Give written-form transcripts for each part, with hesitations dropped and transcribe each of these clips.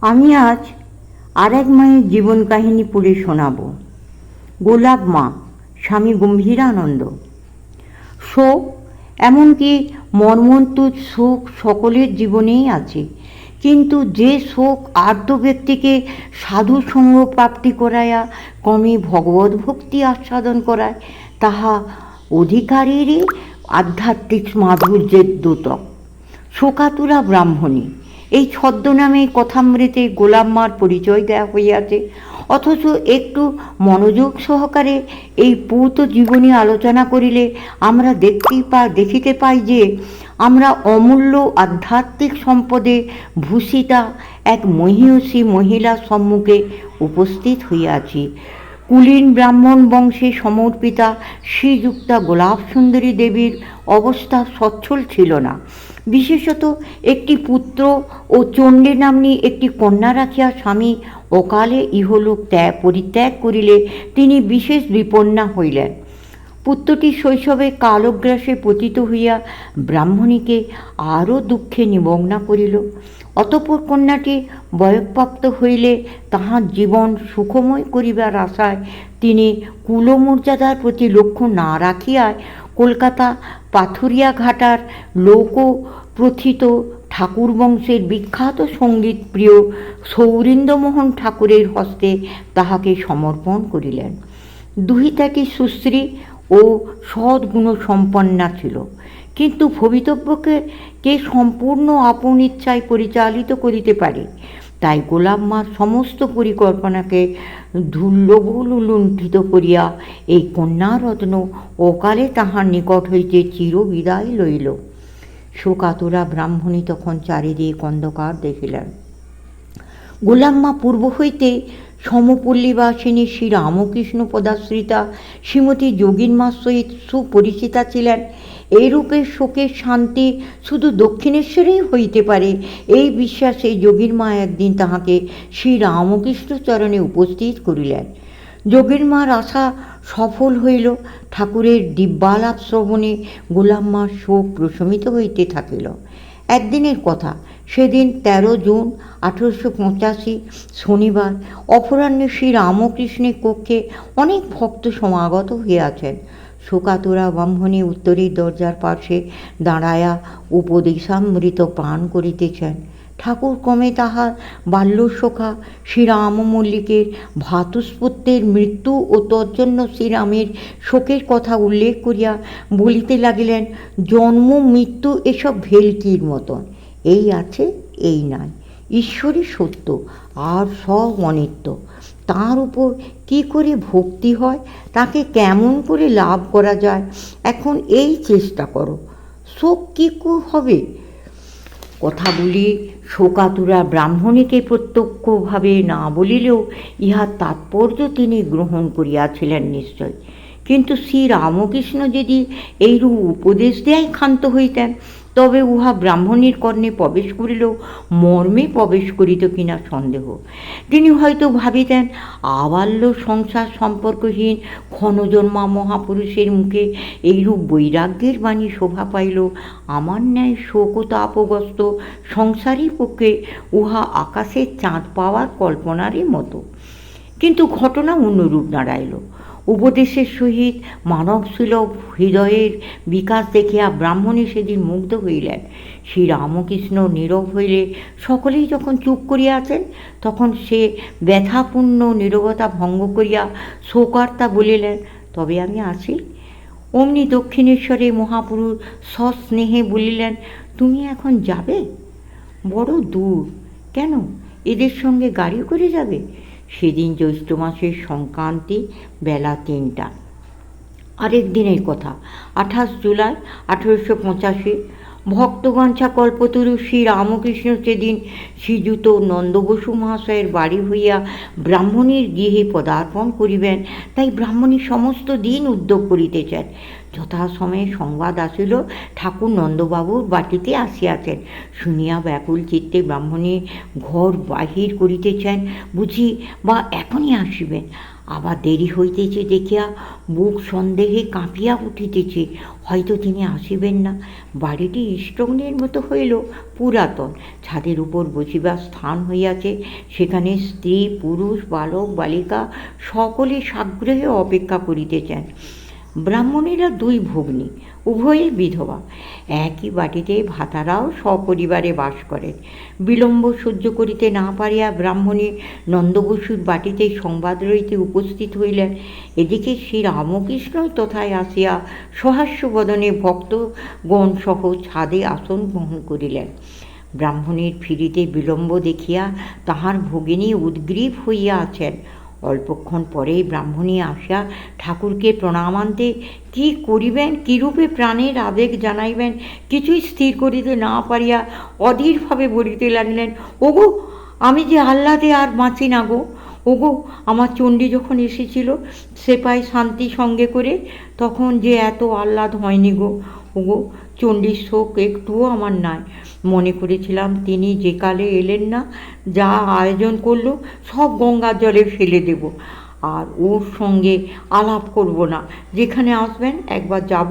আমি আজ আরেক মায়ের জীবন কাহিনী পড়ে শোনাব। গোলাপ মা, স্বামী গম্ভীরানন্দ। শোক, এমনকি মর্মন্তুদ শোক সকলের জীবনেই আছে, কিন্তু যে শোক আর্দ্র ব্যক্তিকে সাধু সঙ্গ প্রাপ্তি করাইয়া ক্রমে ভগবত ভক্তি আস্বাদন করায়, তাহা অধিকারীরই আধ্যাত্মিক মাধুর্যের দ্যোতক। শোকাতুরা ব্রাহ্মণী, এই ছদ্মনামে কথামৃতে গোলাপ মার পরিচয় দেওয়া হইয়াছে। অথচ একটু মনোযোগ সহকারে এই পূত জীবনী আলোচনা করিলে আমরা দেখিতে পাই যে আমরা অমূল্য আধ্যাত্মিক সম্পদে ভূষিতা এক মহীয়সী মহিলার সম্মুখে উপস্থিত হইয়াছি। কুলীন ব্রাহ্মণ বংশে সমর্পিতা শ্রীযুক্তা গোলাপ সুন্দরী দেবীর অবস্থা সচ্ছল ছিল না। বিশেষত একটি পুত্র ও চণ্ডী নাম্নী একটি কন্যা রাখিয়া স্বামী অকালে ইহলোক পরিত্যাগ করিলে তিনি বিশেষ বিপন্না হইলেন। পুত্রটি শৈশবে কালগ্রাসে পতিত হইয়া ব্রাহ্মণীকে আরও দুঃখে নিমগ্না করিল। অতঃপর কন্যাটি বয়ঃপ্রাপ্ত হইলে তাহার জীবন সুখময় করিবার আশায় তিনি কুলমর্যাদার প্রতি লক্ষ্য না রাখিয়ায় কলকাতা পাথুরিয়া ঘাটার লোক প্রথিত ঠাকুর বংশের বিখ্যাত সঙ্গীত প্রিয় সৌরীন্দ্রমোহন ঠাকুরের হস্তে তাহাকে সমর্পণ করিলেন। দুহিতাটি সুশ্রী ও সদ্গুণসম্পন্না ছিল, কিন্তু ভবিতব্যকে কে সম্পূর্ণ আপন ইচ্ছায় পরিচালিত করিতে পারে। তাই গোলাপ মার সমস্ত পরিকল্পনাকে লুণ্ঠিত করিয়া এই কন্যারত্ন অকালে তাহার নিকট হইতে চিরবিদায় লইল। শোকাতুরা ব্রাহ্মণী তখন চারিদিক অন্ধকার দেখিলেন। গোলাপ মা পূর্ব হইতে সমপল্লীবাসিনী শ্রী রামকৃষ্ণ পদাশ্রিতা শ্রীমতী যোগীনমার সহিত সুপরিচিতা ছিলেন। এইরূপে শোকের শান্তি শুধু দক্ষিণেশ্বরেই হইতে পারে, এই বিশ্বাসে যোগীনমা একদিন তাহাকে শ্রী রামকৃষ্ণ চরণে উপস্থিত করিলেন। যোগীনমার আশা সফল হইল। ঠাকুরের দিব্যালাপ শ্রবণে গোলাপ মার শোক প্রশমিত হইতে থাকিল। একদিনের কথা, সেদিন 13 জুন 1885 শনিবার অপরাহ্নে শ্রী রামকৃষ্ণের কক্ষে অনেক ভক্ত সমাগত হইয়াছেন। শোকাতুরা ব্রাহ্মণী উত্তরের দরজার পাশে দাঁড়াইয়া উপদেশামৃত পান করিতেছেন। ঠাকুর ক্রমে তাহার বাল্যসখা শ্রীরাম মল্লিকের ভ্রাতুষ্পুত্রের মৃত্যু ও তজ্জন্য শ্রীরামের শোকের কথা উল্লেখ করিয়া বলিতে লাগিলেন, জন্ম মৃত্যু এসব ভেলকির মতন, এই আছে এই নাই, ঈশ্বরই সত্য আর সব অনিত্য। তার উপর কি করে ভক্তি হয়, তাকে কেমন করে লাভ করা যায়, এখন এই চেষ্টা করো, শোক কী হবে। কথাগুলি শোকাতুরা ব্রাহ্মণীকে প্রত্যক্ষভাবে না বলিলেও ইহার তাৎপর্য তিনি গ্রহণ করিয়াছিলেন নিশ্চয়। কিন্তু শ্রী রামকৃষ্ণ যদি এইরূপ উপদেশ দেয় ক্ষান্ত হইতেন, তবে উহা ব্রাহ্মণীর কর্ণে প্রবেশ করিলেও মর্মে প্রবেশ করিত কিনা সন্দেহ। তিনি হয়তো ভাবিতেন, আবাল্য সংসার সম্পর্কহীন ক্ষণজন্মা মহাপুরুষের মুখে এইরূপ বৈরাগ্যের বাণী শোভা পাইল, আমার ন্যায় শোক ও তাপগ্রস্ত সংসারীর পক্ষে উহা আকাশের চাঁদ পাওয়ার কল্পনারই মতো। কিন্তু ঘটনা অন্যরূপ দাঁড়াইল। উপদেশের সহিত মানবসুলভ হৃদয়ের বিকাশ দেখিয়া ব্রাহ্মণী সেদিন মুগ্ধ হইলেন। শ্রী রামকৃষ্ণ নীরব হইলে সকলেই যখন চুপ করিয়াছেন, তখন সে ব্যথাপূর্ণ নীরবতা ভঙ্গ করিয়া শোকার্তা বলিলেন, তবে আমি আসি। অমনি দক্ষিণেশ্বরে মহাপুরুষ সস্নেহে বলিলেন, তুমি এখন যাবে? বড় দূর। কেন, এদের সঙ্গে গাড়ি করে যাবে? সেদিন জ্যৈষ্ঠ মাসের সংক্রান্তি, বেলা 3টা। আরেক দিনের কথা, 28 জুলাই 1885 ভক্তগঞ্ছা কল্পতরু শ্রী রামকৃষ্ণ সেদিন শ্রীযুত নন্দবসু মহাশয়ের বাড়ি হইয়া ব্রাহ্মণীর গৃহে পদার্পণ করিবেন। তাই ব্রাহ্মণী সমস্ত দিন উদ্যোগ করিতেছেন। যথাসময়ে সংবাদ আসিল, ঠাকুর নন্দবাবুর বাটিতে আসিয়াছেন। শুনিয়া ব্যাকুল চিত্তে ব্রাহ্মণী ঘর বাহির করিতেছেন, বুঝি বা এখনই আসিবেন। আবার দেরি হইতেছে দেখিয়া বুক সন্দেহে কাঁপিয়া উঠিতেছে, হয়তো তিনি আসিবেন না। বাড়িটি ইষ্টগ্নের মতো হইল, পুরাতন। ছাদের উপর বসিবার স্থান হইয়াছে, সেখানে স্ত্রী পুরুষ বালক বালিকা সকলে সাগ্রহে অপেক্ষা করিতেছেন। ব্রাহ্মণেরা দুই ভগ্নী, উভয়ে বিধবা। একই বাটিতে ভাতারাও সপরিবারে বাস করেন। বিলম্ব সহ্য করিতে না পারিয়া ব্রাহ্মণী নন্দবসুর বাটিতে সংবাদ লইতে উপস্থিত হইলেন। এদিকে শ্রী রামকৃষ্ণই তথায় আসিয়া সহাস্যবদনে ভক্তগণ সহ ছাদে আসন গ্রহণ করিলেন। ব্রাহ্মণীর ফিরিতে বিলম্ব দেখিয়া তাহার ভগিনী উদ্গ্রীব হইয়া আছেন। অল্পক্ষণ পরেই ব্রাহ্মণী আসিয়া ঠাকুরকে প্রণামান্তে কি করিবেন, কিরূপে প্রাণের আবেগ জানাইবেন কিছুই স্থির করিতে না পারিয়া অধীরভাবে বলিতে লাগলেন, ওগো আমি যে আহ্লাদে আর বাঁচি না গো। ওগো আমার চণ্ডী যখন এসেছিল সেপাই শান্তি সঙ্গে করে, তখন যে এত আহ্লাদ হয়নি গো। ওগো চণ্ডীর শোক একটুও আমার নাই। মনে করেছিলাম তিনি যে কালে এলেন না, যা আয়োজন করলো সব গঙ্গার জলে ফেলে দেব, আর ওর সঙ্গে আলাপ করব না। যেখানে আসবেন একবার যাব,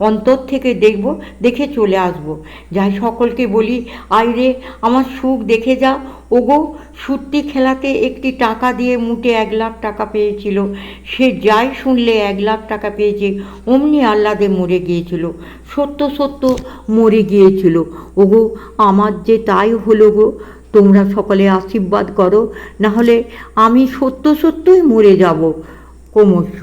অন্তর থেকে দেখব, দেখে চলে আসব। যাই সকলকে বলি, আইরে আমার সুখ দেখে যা। ওগো সুত্তি খেলাতে একটি টাকা দিয়ে মুটে 1,00,000 টাকা পেয়েছিল, সে যাই শুনলে 1,00,000 টাকা পেয়েছে অমনি আহ্লাদে মরে গিয়েছিল, সত্য সত্য মরে গিয়েছিল। ওগো আমার যে তাই হলো গো। তোমরা সকলে আশীর্বাদ করো, নাহলে আমি সত্য সত্যই মরে যাব ক্রমশ।